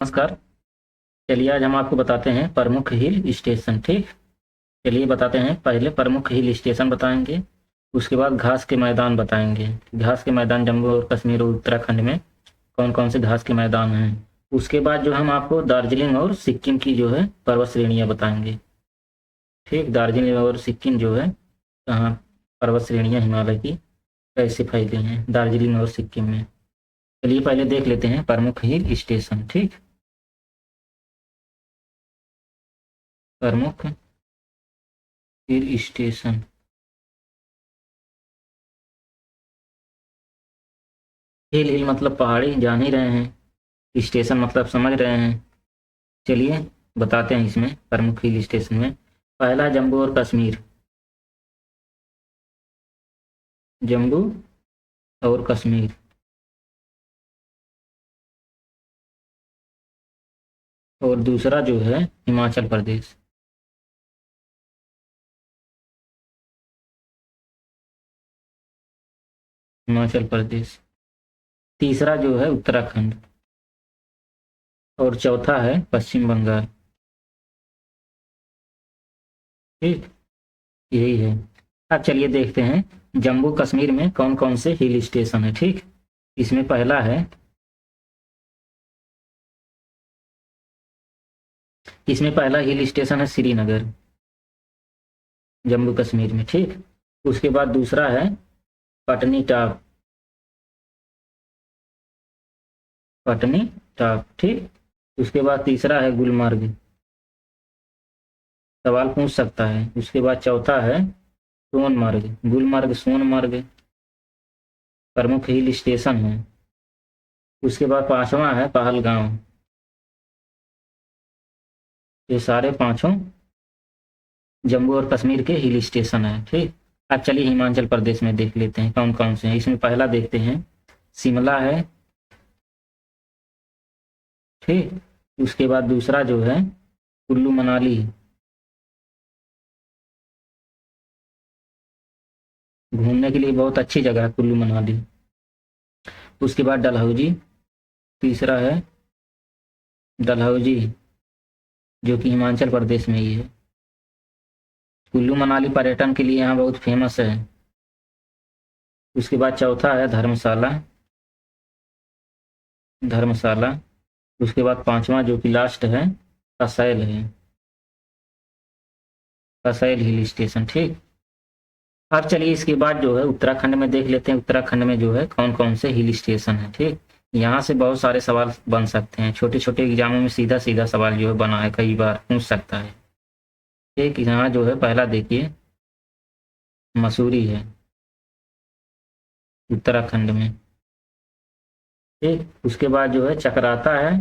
नमस्कार। चलिए आज हम आपको बताते हैं प्रमुख हिल स्टेशन। ठीक, चलिए बताते हैं। पहले प्रमुख हिल स्टेशन बताएंगे, उसके बाद घास के मैदान बताएंगे। घास के मैदान जम्मू और कश्मीर और उत्तराखंड में कौन कौन से घास के मैदान हैं। उसके बाद जो हम आपको दार्जिलिंग और सिक्किम की जो है पर्वत श्रेणियाँ बताएंगे। ठीक, दार्जिलिंग और सिक्किम जो है कहाँ पर्वत श्रेणियाँ हिमालय की कैसे फैली हैं दार्जिलिंग और सिक्किम में। चलिए पहले देख लेते हैं प्रमुख हिल स्टेशन। ठीक, प्रमुख हिल स्टेशन। हिल हिल मतलब पहाड़ी, जान ही रहे हैं। स्टेशन मतलब समझ रहे हैं। चलिए बताते हैं इसमें प्रमुख हिल स्टेशन में। पहला जम्मू और कश्मीर। जम्मू और कश्मीर। और दूसरा जो है हिमाचल प्रदेश। हिमाचल प्रदेश। तीसरा जो है उत्तराखंड। और चौथा है पश्चिम बंगाल। ठीक, यही है। अब चलिए देखते हैं जम्मू कश्मीर में कौन कौन से हिल स्टेशन है। ठीक, इसमें पहला है, इसमें पहला हिल स्टेशन है श्रीनगर, जम्मू कश्मीर में। ठीक, उसके बाद दूसरा है पटनी टॉप। पटनी टॉप। ठीक, उसके बाद तीसरा है गुलमर्ग। सवाल पूछ सकता है। उसके बाद चौथा है सोनमर्ग। गुलमर्ग सोनमर्ग प्रमुख हिल स्टेशन है। उसके बाद पांचवा है पहलगांव। ये सारे पांचों जम्मू और कश्मीर के हिल स्टेशन है। ठीक, अब चलिए हिमाचल प्रदेश में देख लेते हैं कौन कौन से हैं। इसमें पहला देखते हैं शिमला है। ठीक, उसके बाद दूसरा जो है कुल्लू मनाली। घूमने के लिए बहुत अच्छी जगह है कुल्लू मनाली। उसके बाद डलहौजी। तीसरा है डलहौजी, जो कि हिमाचल प्रदेश में ही है। कुल्लू मनाली पर्यटन के लिए यहाँ बहुत फेमस है। उसके बाद चौथा है धर्मशाला। धर्मशाला। उसके बाद पांचवा जो कि लास्ट है कसैल है। कसैल हिल स्टेशन। ठीक, अब चलिए इसके बाद जो है उत्तराखंड में देख लेते हैं। उत्तराखंड में जो है कौन कौन से हिल स्टेशन है। ठीक, यहाँ से बहुत सारे सवाल बन सकते हैं। छोटे छोटे एग्जामों में सीधा सीधा सवाल जो है बना है, कई बार पूछ सकता है। ठीक, यहाँ जो है पहला देखिए मसूरी है उत्तराखंड में। ठीक, उसके बाद जो है चकराता है।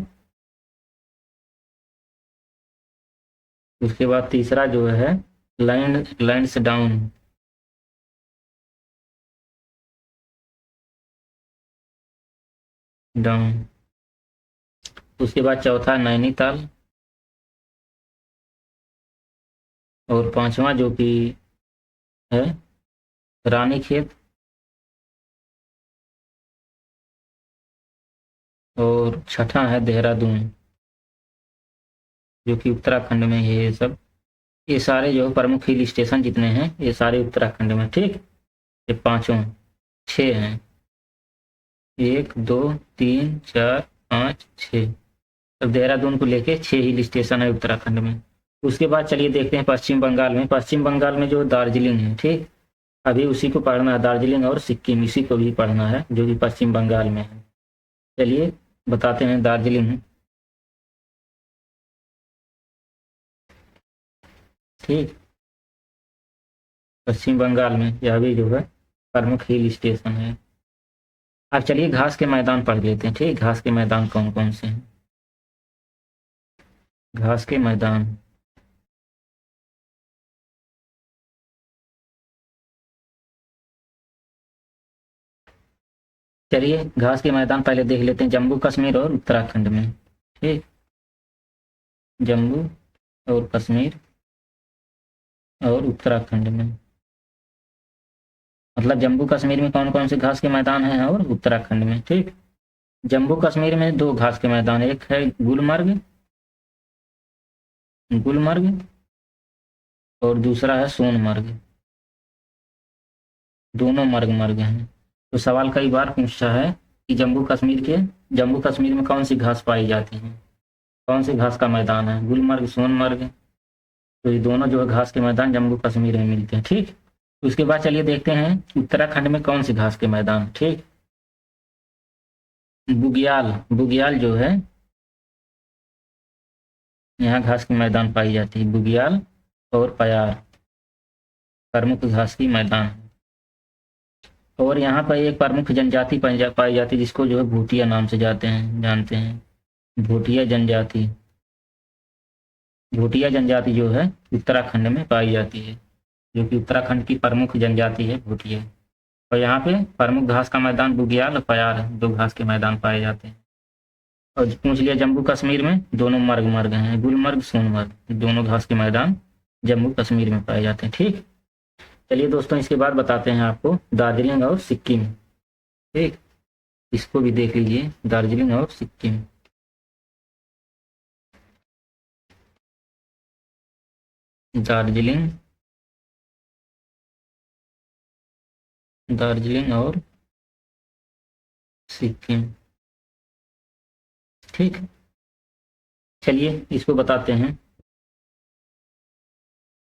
उसके बाद तीसरा जो है लैंड्स डाउन। डाउन। उसके बाद चौथा नैनीताल। और पांचवा जो कि है रानीखेत। और छठा है देहरादून, जो कि उत्तराखंड में है। ये सब, ये सारे जो प्रमुख हिल स्टेशन जितने हैं ये सारे उत्तराखंड में। ठीक, ये पांचों, छः हैं। एक दो तीन चार पाँच छः। अब देहरादून को लेके छः हिल स्टेशन है उत्तराखंड में। उसके बाद चलिए देखते हैं पश्चिम बंगाल में। पश्चिम बंगाल में जो दार्जिलिंग है। ठीक, अभी उसी को पढ़ना है। दार्जिलिंग और सिक्किम इसी को भी पढ़ना है, जो कि पश्चिम बंगाल में है। चलिए बताते हैं दार्जिलिंग। ठीक, पश्चिम बंगाल में यह भी जो है प्रमुख हिल स्टेशन है। अब चलिए घास के मैदान पढ़ लेते हैं। ठीक, घास के मैदान कौन कौन से हैं। घास के मैदान। चलिए घास के मैदान पहले देख लेते हैं जम्मू कश्मीर और उत्तराखंड में। ठीक, जम्मू और कश्मीर और उत्तराखंड में। मतलब जम्मू कश्मीर में कौन कौन से घास के मैदान हैं और उत्तराखंड में। ठीक, जम्मू कश्मीर में दो घास के मैदान, एक है गुलमर्ग, गुलमर्ग, और दूसरा है सोनमर्ग। दोनों मर्ग मर्ग हैं। तो सवाल कई बार पूछा है कि जम्मू कश्मीर में कौन सी घास पाई जाती है, कौन सी घास का मैदान है, गुलमर्ग सोनमर्ग। तो ये दोनों जो है घास के मैदान जम्मू कश्मीर में मिलते हैं। ठीक, उसके बाद चलिए देखते हैं उत्तराखंड में कौन सी घास के मैदान। ठीक, बुग्याल, बुग्याल जो है यहाँ घास के मैदान पाई जाती है, बुग्याल और पयार प्रमुख घास की मैदान है। और यहाँ पर एक प्रमुख जनजाति पाई जाती है जिसको जो है भूटिया नाम से जानते हैं, भूटिया जनजाति। भूटिया जनजाति जो है उत्तराखंड में पाई जाती है, जो कि उत्तराखंड की प्रमुख जनजाति है भूटिया। और यहाँ पे प्रमुख घास का मैदान बुग्याल और पयार, दो घास के मैदान पाए जाते हैं। और पूछ लिया जम्मू कश्मीर में दोनों मर्ग मर्ग हैं, गुलमर्ग सोनमर्ग, दोनों घास के मैदान जम्मू कश्मीर में पाए जाते हैं। ठीक, चलिए दोस्तों इसके बाद बताते हैं आपको दार्जिलिंग और सिक्किम। ठीक, इसको भी देख लीजिए, दार्जिलिंग और सिक्किम। दार्जिलिंग, दार्जिलिंग और सिक्किम। ठीक, चलिए इसको बताते हैं।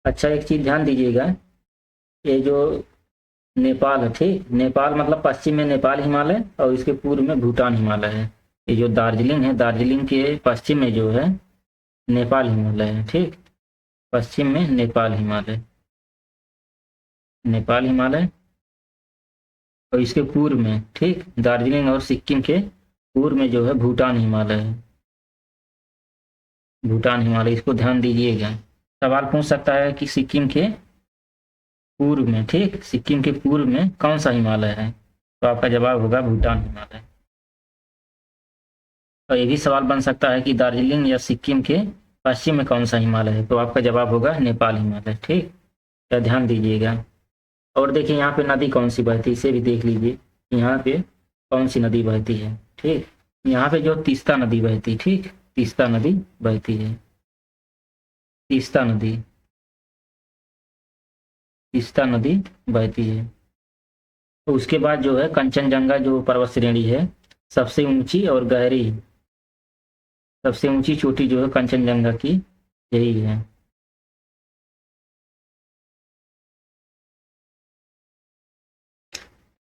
अच्छा, एक चीज ध्यान दीजिएगा, ये जो नेपाल है, ठीक, नेपाल मतलब पश्चिम में नेपाल हिमालय और इसके पूर्व में भूटान हिमालय है। ये जो दार्जिलिंग है, दार्जिलिंग के पश्चिम में जो है नेपाल हिमालय है। ठीक, पश्चिम में नेपाल हिमालय, नेपाल हिमालय, और इसके पूर्व में, ठीक, दार्जिलिंग और सिक्किम के पूर्व में जो है भूटान हिमालय है, भूटान हिमालय, इसको ध्यान दीजिएगा। सवाल पूछ सकता है कि सिक्किम के पूर्व में, ठीक, सिक्किम के पूर्व में कौन सा हिमालय है, तो आपका जवाब होगा भूटान हिमालय। और ये भी सवाल बन सकता है कि दार्जिलिंग या सिक्किम के पश्चिम में कौन सा हिमालय है, तो आपका जवाब होगा नेपाल हिमालय। ठीक, तो ध्यान दीजिएगा। और देखिए यहाँ पे नदी कौन सी बहती है, इसे भी देख लीजिए, यहाँ पे कौन सी नदी बहती है। ठीक, यहाँ पे जो तीस्ता नदी बहती है, ठीक, तीस्ता नदी बहती है, तीस्ता नदी, तीस्ता नदी बहती है। तो उसके बाद जो है कंचनजंगा जो पर्वत श्रेणी है, सबसे ऊंची और गहरी, सबसे ऊंची चोटी जो है कंचनजंगा की यही है।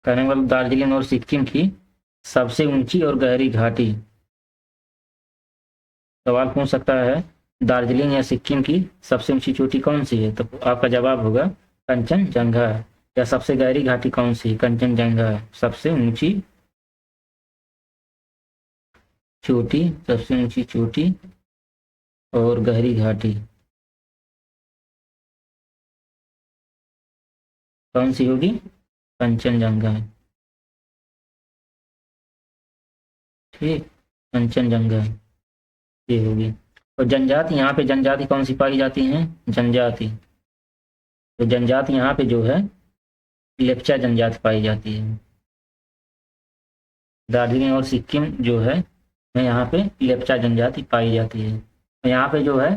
कहने वाला दार्जिलिंग और सिक्किम की सबसे ऊंची और गहरी घाटी। सवाल पूछ सकता है दार्जिलिंग या सिक्किम की सबसे ऊंची चोटी कौन सी है, तो आपका जवाब होगा कंचनजंगा। या सबसे गहरी घाटी कौन सी, कंचनजंगा, सबसे ऊंची चोटी, सबसे ऊंची चोटी और गहरी घाटी कौन सी होगी, कंचनजंगा। ठीक, कंचनजंगा ये होगी। और जनजाति, यहाँ पे जनजाति कौन सी पाई जाती हैं, जनजाति, तो जनजाति यहाँ पे जो है लेप्चा जनजाति पाई जाती है। दार्जिलिंग और सिक्किम जो है यहाँ पे लेप्चा जनजाति पाई जाती है। यहाँ पे जो है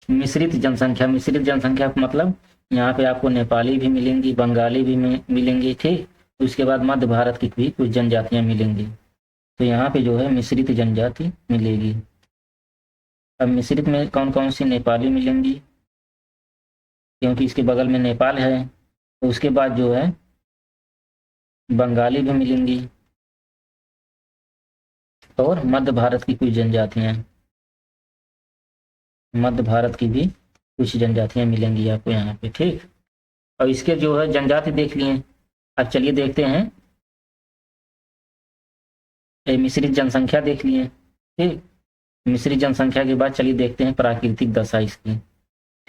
मिश्रित जनसंख्या, मिश्रित जनसंख्या मतलब यहाँ पे आपको नेपाली भी मिलेंगी, बंगाली भी मिलेंगी। ठीक, उसके बाद मध्य भारत की भी कुछ जनजातियाँ मिलेंगी। तो यहाँ पे जो है मिश्रित जनजाति मिलेगी। अब मिश्रित में कौन कौन सी, नेपाली मिलेंगी क्योंकि इसके बगल में नेपाल है। तो उसके बाद जो है बंगाली भी मिलेंगी और मध्य भारत की कुछ जनजातियाँ, मध्य भारत की भी कुछ जनजातियाँ मिलेंगी आपको यहाँ पे। ठीक, और इसके जो है जनजाति देख लिए। अब चलिए देखते हैं मिश्रित जनसंख्या देख लिए। ठीक, मिश्रित जनसंख्या के बाद चलिए देखते हैं प्राकृतिक दशा इसकी।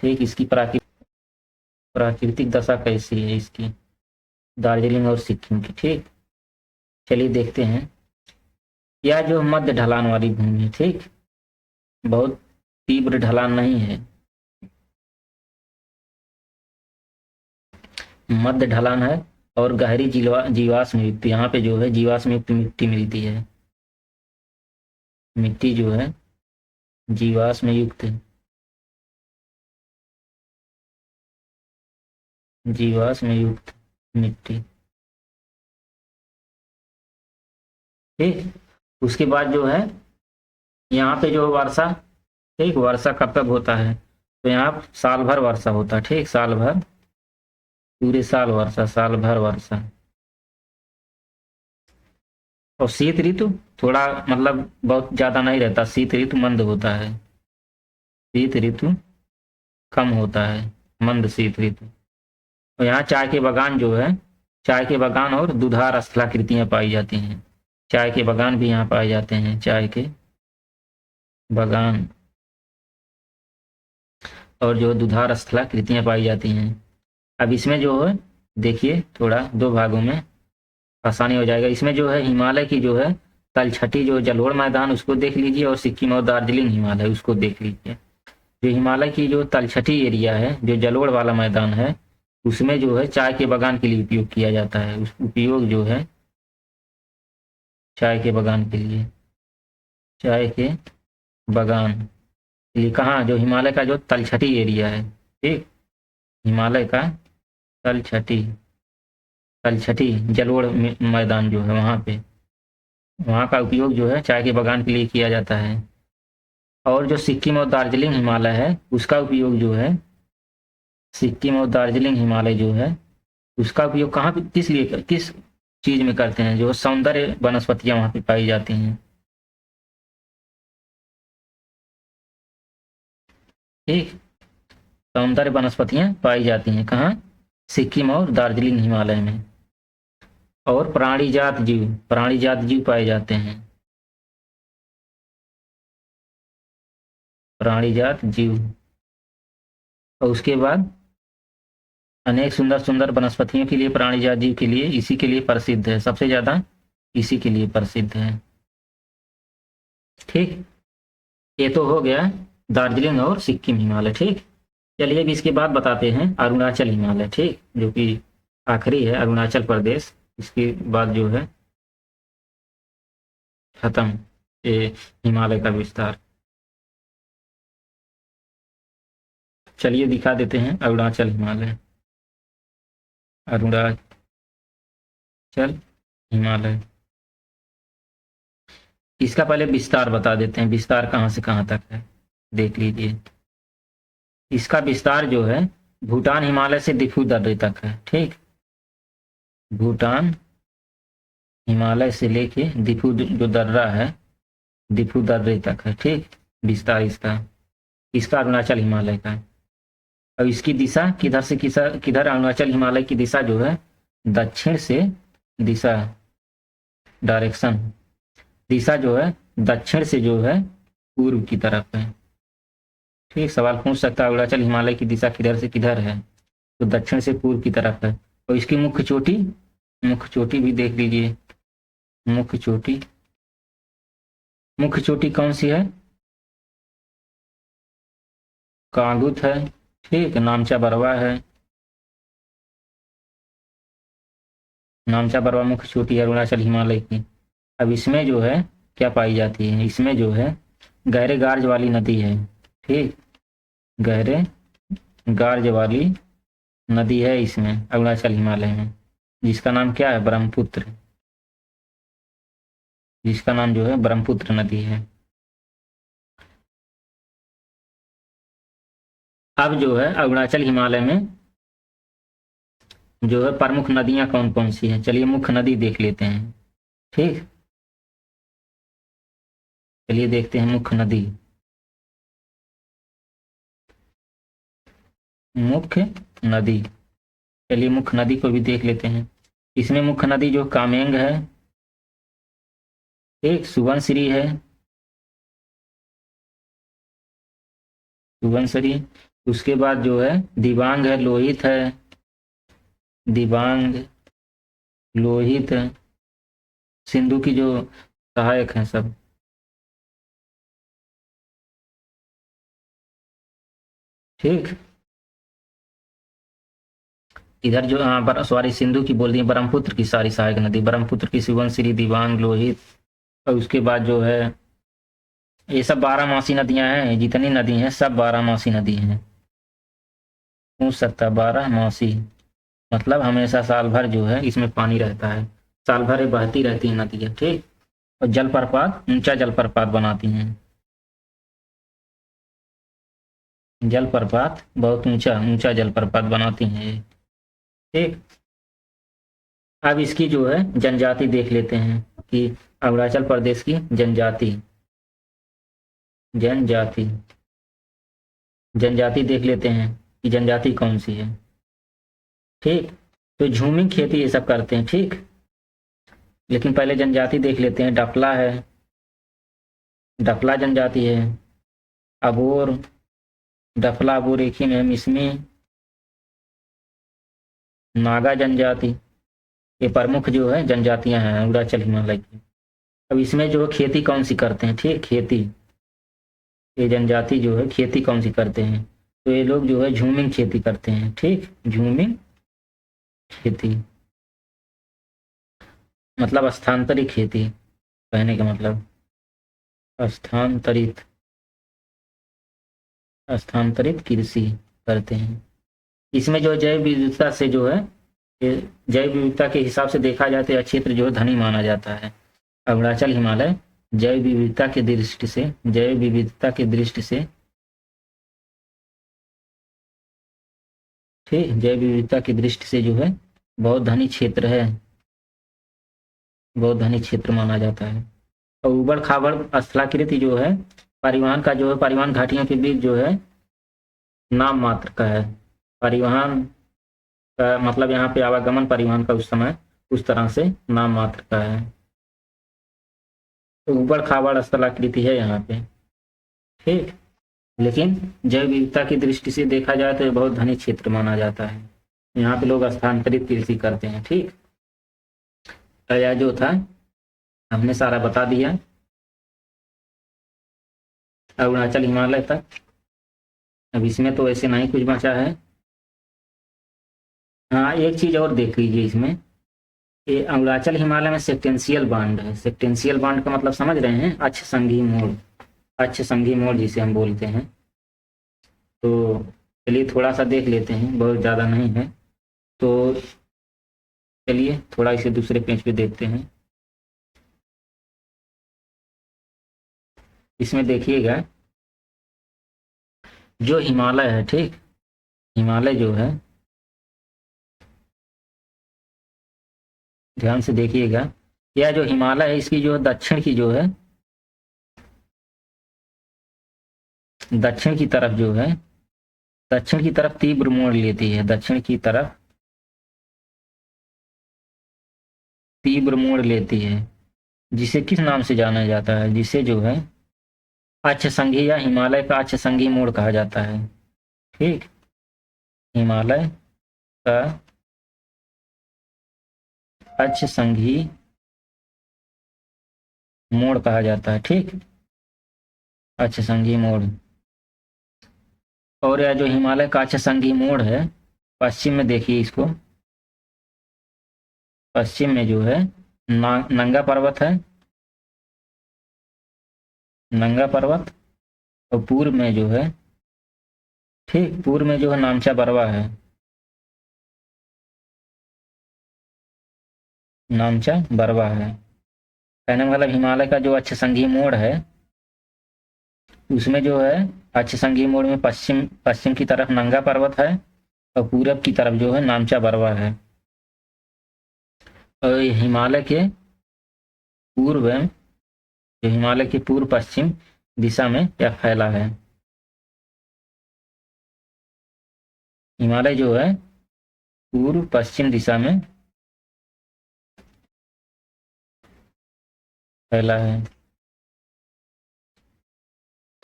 ठीक, इसकी प्राकृतिक दशा कैसी है इसकी, दार्जिलिंग और सिक्किम की। ठीक, चलिए देखते हैं। यह जो मध्य ढलान वाली भूमि है, ठीक, बहुत तीव्र ढलान नहीं है, मध्य ढलान है और गहरी जीवाश्म युक्त, यहाँ पे जो है जीवाश्म युक्त मिट्टी मिलती है। मिट्टी जो है जीवाश्म युक्त है, जीवाश्म युक्त मिट्टी। ठीक, उसके बाद जो है यहाँ पे जो वर्षा, ठीक, वर्षा कब कब होता है, तो यहाँ साल भर वर्षा होता है। ठीक, साल भर, पूरे साल वर्षा, साल भर वर्षा। और शीत ऋतु थोड़ा मतलब बहुत ज्यादा नहीं रहता, शीत ऋतु मंद होता है, शीत ऋतु कम होता है, मंद शीत ऋतु। और यहाँ चाय के बागान जो है, चाय के बागान और दुधार स्थलाकृतियां पाई जाती हैं। चाय के बागान भी यहाँ पाए जाते हैं, चाय के बागान और जो दुधार स्थलाकृतियां पाई जाती हैं। अब इसमें जो है देखिए थोड़ा दो भागों में आसानी हो जाएगा। इसमें जो है हिमालय की जो है तलछटी जो जलोढ़ मैदान उसको देख लीजिए, और सिक्किम और दार्जिलिंग हिमालय उसको देख लीजिए। जो हिमालय की जो तलछटी एरिया है, जो जलोढ़ वाला मैदान है, उसमें जो है चाय के बागान के लिए उपयोग किया जाता है। उस उपयोग जो है चाय के बागान के लिए, चाय के बागान ये कहाँ, जो हिमालय का जो तलछटी एरिया है, ठीक, हिमालय का तलछटी, तलछटी जलोढ़ मैदान जो है वहाँ पे, वहाँ का उपयोग जो है चाय के बागान के लिए किया जाता है। और जो सिक्किम और दार्जिलिंग हिमालय है उसका उपयोग जो है, सिक्किम और दार्जिलिंग हिमालय जो है उसका उपयोग कहाँ पे, किस लिए, किस चीज में करते हैं, जो सौंदर्य वनस्पतियां वहाँ पे पाई जाती हैं। ठीक, सौंदर्य वनस्पतियां पाई जाती हैं कहाँ, सिक्किम और दार्जिलिंग हिमालय में। और प्राणीजात जीव, प्राणीजात जीव पाए जाते हैं, प्राणीजात जीव। और उसके बाद अनेक सुंदर सुंदर वनस्पतियों के लिए, प्राणीजात जीव के लिए, इसी के लिए प्रसिद्ध है, सबसे ज्यादा इसी के लिए प्रसिद्ध है। ठीक, ये तो हो गया दार्जिलिंग और सिक्किम हिमालय। ठीक, चलिए अब इसके बाद बताते हैं अरुणाचल हिमालय, ठीक, जो कि आखिरी है, अरुणाचल प्रदेश। इसके बाद जो है खत्म ये हिमालय का विस्तार। चलिए दिखा देते हैं अरुणाचल हिमालय, अरुणाचल हिमालय। इसका पहले विस्तार बता देते हैं, विस्तार कहाँ से कहाँ तक है देख लीजिए। इसका विस्तार जो है भूटान हिमालय से दिफू दर्रे तक है। ठीक, भूटान हिमालय से लेके दिफू जो दर्रा है, दिफू दर्रे तक है। ठीक, विस्तार इसका, इसका अरुणाचल हिमालय का। अब इसकी दिशा किधर से किधर, किधर अरुणाचल हिमालय की दिशा जो है दक्षिण से, दिशा डायरेक्शन, दिशा जो है दक्षिण से जो है पूर्व की तरफ है। ठीक, सवाल पूछ सकता है अरुणाचल हिमालय की दिशा किधर से किधर है, तो दक्षिण से पूर्व की तरफ है। और इसकी मुख्य चोटी, मुख्य चोटी भी देख लीजिए, मुख्य चोटी, मुख्य चोटी कौन सी है, कांगुत है। ठीक, नामचा बरवा है, नामचा बरवा मुख्य चोटी है अरुणाचल हिमालय की। अब इसमें जो है क्या पाई जाती है, इसमें जो है गहरे गार्ज वाली नदी है। ठीक, गहरे गार्ज वाली नदी है इसमें अरुणाचल हिमालय में, जिसका नाम क्या है, ब्रह्मपुत्र, जिसका नाम जो है ब्रह्मपुत्र नदी है। अब जो है अरुणाचल हिमालय में जो है प्रमुख नदियां कौन कौन सी हैं, चलिए मुख्य नदी देख लेते हैं। ठीक, चलिए देखते हैं मुख्य नदी, मुख्य नदी, चलिए मुख्य नदी को भी देख लेते हैं। इसमें मुख्य नदी जो कामेंग है, एक सुबनसिरी है, सुबनसिरी। उसके बाद जो है दिबांग है, लोहित है, दिबांग, लोहित, सिंधु की जो सहायक हैं सब। ठीक, इधर जो सॉरी सिंधु की बोल दी, ब्रह्मपुत्र की सारी सहायक नदी, ब्रह्मपुत्र की सुबनसिरी, दिबांग, लोहित। और उसके बाद जो है ये सब 12 मासी नदियां हैं, जितनी नदी हैं सब 12 मासी नदी हैं। पूछ सकता 12 मासी मतलब हमेशा साल भर जो है इसमें पानी रहता है, साल भर ये बहती रहती है नदियाँ, ठीक। और जलप्रपात ऊंचा जलप्रपात बनाती हैं, जलप्रपात बहुत ऊंचा ऊंचा जलप्रपात बनाती हैं ये, ठीक। अब इसकी जो है जनजाति देख लेते हैं कि अरुणाचल प्रदेश की जनजाति, जनजाति जनजाति देख लेते हैं कि जनजाति कौन सी है, ठीक। तो झूमिंग खेती ये सब करते हैं, ठीक। लेकिन पहले जनजाति देख लेते हैं। डफला है, डफला जनजाति है। अबोर, डफला अबोर एक ही में है। मिसमी, नागा जनजाति, ये प्रमुख जो है जनजातियां हैं अरुणाचल हिमालय की। अब इसमें जो है खेती कौन सी करते हैं, ठीक। खेती, ये जनजाति जो है खेती कौन सी करते हैं, तो ये लोग जो है झूमिंग खेती करते हैं, ठीक। झूमिंग खेती मतलब स्थानांतरित खेती, कहने का मतलब स्थानांतरित, स्थानांतरित कृषि करते हैं। इसमें जो जैव विविधता से जो है, जैव विविधता के हिसाब से देखा जाए तो यह क्षेत्र जो है धनी माना जाता है। अरुणाचल हिमालय जैव विविधता की दृष्टि से, जैव विविधता की दृष्टि से, ठीक, जैव विविधता की दृष्टि से जो है बहुत धनी क्षेत्र है, बहुत धनी क्षेत्र माना जाता है। और उबड़ खाबड़ स्थलाकृति जो है परिवहन का जो है, परिवहन घाटियों के बीच जो है नाम मात्र का है। परिवहन का मतलब यहाँ पे आवागमन परिवहन का उस समय उस तरह से नाम मात्र का है। तो उबड़ खाबड़ स्थलाकृति है यहाँ पे, ठीक। लेकिन जैव विविधता की दृष्टि से देखा जाए तो ये बहुत धनी क्षेत्र माना जाता है। यहाँ पे लोग स्थानांतरित कृषि करते हैं, ठीक। यह जो था हमने सारा बता दिया अरुणाचल हिमालय तक। अब इसमें तो ऐसे नहीं कुछ बचा है। हाँ, एक चीज और देख लीजिए इसमें, ये अरुणाचल हिमालय में सेक्टेंशियल बांड है। सेक्टेंशियल बांड का मतलब समझ रहे हैं, अक्ष संघी मोड़, अक्ष संघी मोड़ जिसे हम बोलते हैं। तो चलिए थोड़ा सा देख लेते हैं, बहुत ज़्यादा नहीं है। तो चलिए थोड़ा इसे दूसरे पेज पे देखते हैं। इसमें देखिएगा जो हिमालय है, ठीक, हिमालय जो है ध्यान से देखिएगा, यह जो हिमालय है इसकी जो दक्षिण की जो है, दक्षिण की तरफ जो है, दक्षिण की तरफ तीव्र मोड़ लेती है, दक्षिण की तरफ तीव्र मोड़ लेती है, जिसे किस नाम से जाना जाता है, जिसे जो है अक्ष संघी या हिमालय का अक्ष संघी मोड़ कहा जाता है, ठीक। हिमालय का अक्ष संघी मोड़ कहा जाता है, ठीक, अक्ष संघी मोड़। और यह जो हिमालय का अक्ष संघी मोड़ है, पश्चिम में देखिए इसको, पश्चिम में जो है नंगा पर्वत है, नंगा पर्वत। और पूर्व में जो है, ठीक, पूर्व में जो है नामचा बरवा है, नामचा बरवा है। कहने का मतलब हिमालय का जो अक्ष संघी मोड़ है उसमें जो है अक्ष संघी मोड़ में पश्चिम, पश्चिम की तरफ नंगा पर्वत है और पूरब की तरफ जो है नामचा बरवा है। और हिमालय के पूर्व में, जो हिमालय के पूर्व पश्चिम दिशा में यह फैला है। हिमालय जो है पूर्व पश्चिम दिशा में फैला है।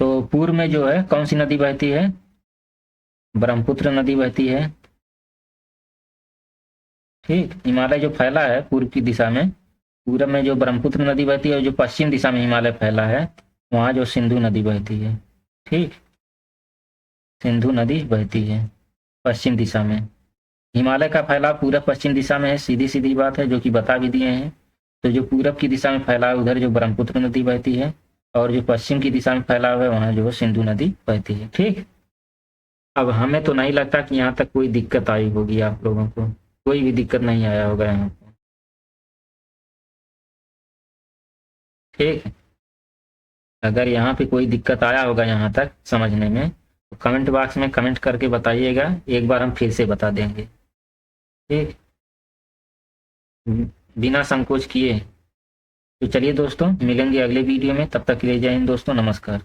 तो पूर्व में जो है कौन सी नदी बहती है, ब्रह्मपुत्र नदी बहती है, ठीक। हिमालय जो फैला है पूर्व की दिशा में, पूरब में जो ब्रह्मपुत्र नदी बहती है और जो पश्चिम दिशा में हिमालय फैला है वहाँ जो सिंधु नदी बहती है, ठीक, सिंधु नदी बहती है पश्चिम दिशा में। हिमालय का फैलाव पूरब पश्चिम दिशा में है, सीधी सीधी बात है, जो कि बता भी दिए हैं। तो जो पूरब की दिशा में फैला है उधर जो ब्रह्मपुत्र नदी बहती है और जो पश्चिम की दिशा में फैला हुआ है वहाँ जो है सिंधु नदी बहती है। ठीक, अब हमें तो नहीं लगता कि यहाँ तक कोई दिक्कत आई होगी, आप लोगों को कोई भी दिक्कत नहीं आया होगा यहाँ पे। ठीक, अगर यहाँ पे कोई दिक्कत आया होगा यहाँ तक समझने में तो कमेंट बॉक्स में कमेंट करके बताइएगा, एक बार हम फिर से बता देंगे। ठीक, बिना संकोच किए। तो चलिए दोस्तों, मिलेंगे अगले वीडियो में, तब तक के लिए जय हिंद दोस्तों, नमस्कार।